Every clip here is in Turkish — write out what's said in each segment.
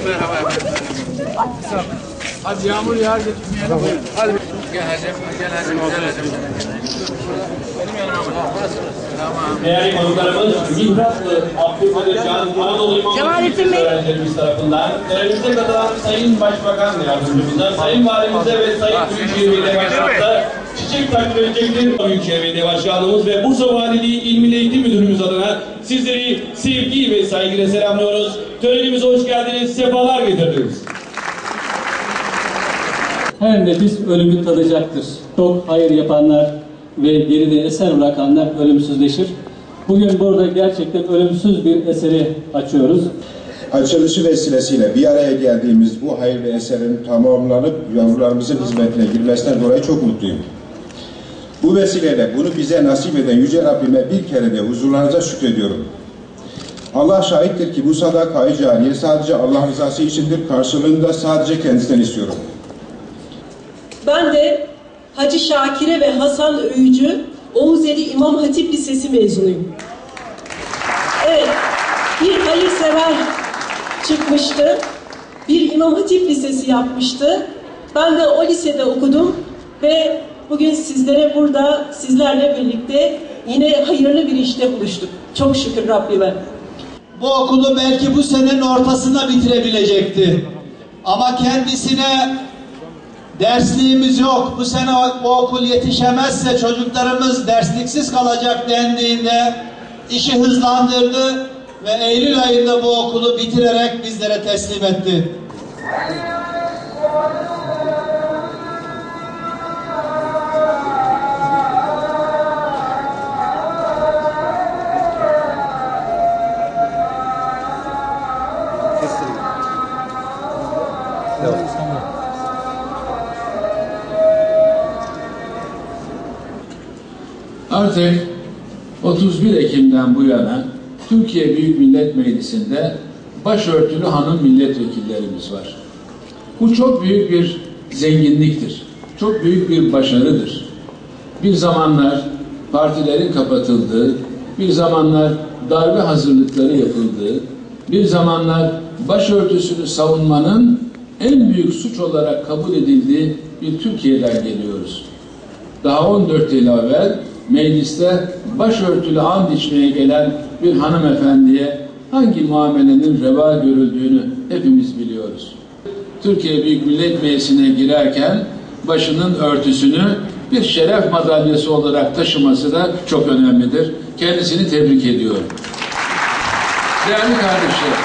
Merhaba. Hadi yağmur yağar getirmeyelim. Hadi gel hacım, gel hacım, gel hacım. Benim yanıma mı? Tamam. Değerli konuklarımız, Mihratlı Abdülkadir Can Anadolu İmam Hatip öğrencilerimiz tarafından töremimize katılan Sayın Başbakan Yardımcımıza, Sayın Valimize ve Sayın Büyükşehir Belediye Başkanımıza çiçek takdim edecektir. Büyükşehir Belediye Başkanımız ve Bursa Valiliği İl Milli Eğitim Müdürümüz adına sizleri sevgi ve saygıyla selamlıyoruz. Törenimize hoş geldiniz, sefalar getirdiniz. Her nefis ölümü tadacaktır. Çok hayır yapanlar ve geride eser bırakanlar ölümsüzleşir. Bugün burada gerçekten ölümsüz bir eseri açıyoruz. Açılışı vesilesiyle bir araya geldiğimiz bu hayır ve eserin tamamlanıp yavrularımızın hizmetine girmesinden dolayı çok mutluyum. Bu vesileyle bunu bize nasip eden Yüce Rabbime bir kere de huzurlarınıza şükrediyorum. Allah şahittir ki bu sadaka-i cariye sadece Allah rızası içindir, karşılığında sadece kendisinden istiyorum. Ben de Hacı Şakire ve Hasan Öğücü Oğuzeli İmam Hatip Lisesi mezunuyum. Evet, bir hayırsever çıkmıştı, bir İmam Hatip Lisesi yapmıştı. Ben de o lisede okudum ve bugün sizlerle birlikte yine hayırlı bir işte buluştuk. Çok şükür Rabbime. Bu okulu belki bu senenin ortasında bitirebilecekti. Ama kendisine dersliğimiz yok, bu sene bu okul yetişemezse çocuklarımız dersliksiz kalacak dendiğinde işi hızlandırdı ve Eylül ayında bu okulu bitirerek bizlere teslim etti. Artık 31 Ekim'den bu yana Türkiye Büyük Millet Meclisi'nde başörtülü hanım milletvekillerimiz var. Bu çok büyük bir zenginliktir. Çok büyük bir başarıdır. Bir zamanlar partilerin kapatıldığı, bir zamanlar darbe hazırlıkları yapıldığı, bir zamanlar başörtüsünü savunmanın en büyük suç olarak kabul edildiği bir Türkiye'den geliyoruz. Daha 14 yıl evvel mecliste başörtülü and içmeye gelen bir hanımefendiye hangi muamelenin reva görüldüğünü hepimiz biliyoruz. Türkiye Büyük Millet Meclisi'ne girerken başının örtüsünü bir şeref madalyası olarak taşıması da çok önemlidir. Kendisini tebrik ediyorum. Değerli kardeşlerim,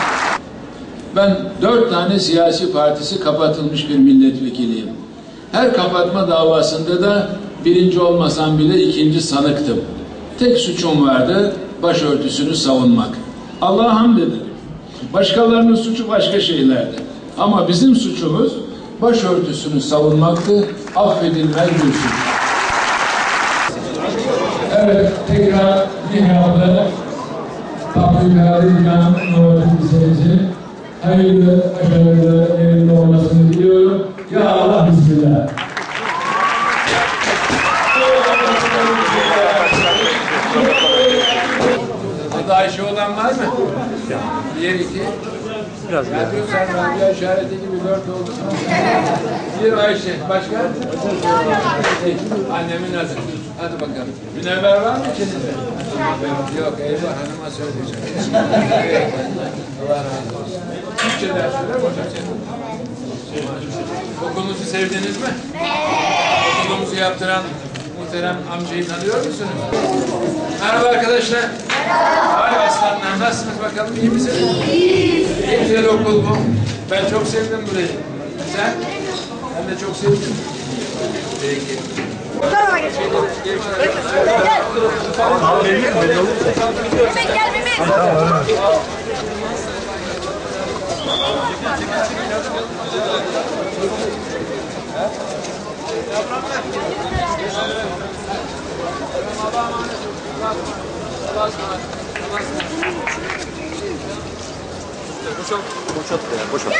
ben 4 tane siyasi partisi kapatılmış bir milletvekiliyim. Her kapatma davasında da birinci olmasam bile ikinci sanıktım. Tek suçum vardı, başörtüsünü savunmak. Allah'a hamd ederim. Başkalarının suçu başka şeylerdi. Ama bizim suçumuz başörtüsünü savunmaktı, affedilmez bir suç. Evet, tekrar Nihat'la Abdülkadir Can Lisesi hayırlı, başarılı, evinde olmasını diliyorum. Ya Allah, Bismillah. Daha işi olan var mı? Bir, iki. Biraz ya. Sen radyo işareti gibi 4 oldu. Bir Ayşe. Başka? Annemin adı. Hadi bakalım. Münevver var mı içinizde? Yok. Eyvah, hanıma söyleyeceğim. Allah razı olsun. Türkçe ders verir mi hocam? Okulunuzu sevdiniz mi? Okulumuzu yaptıran muhterem amcayı tanıyor musunuz? Merhaba arkadaşlar. Merhaba aslanlar. Nasılsınız bakalım? İyi misiniz? İyi. En güzel okul bu. Ben çok sevdim burayı. Sen? Ben de çok sevdim. Peki. Mehmet gel Mehmet. Boşalt ya, boşalt.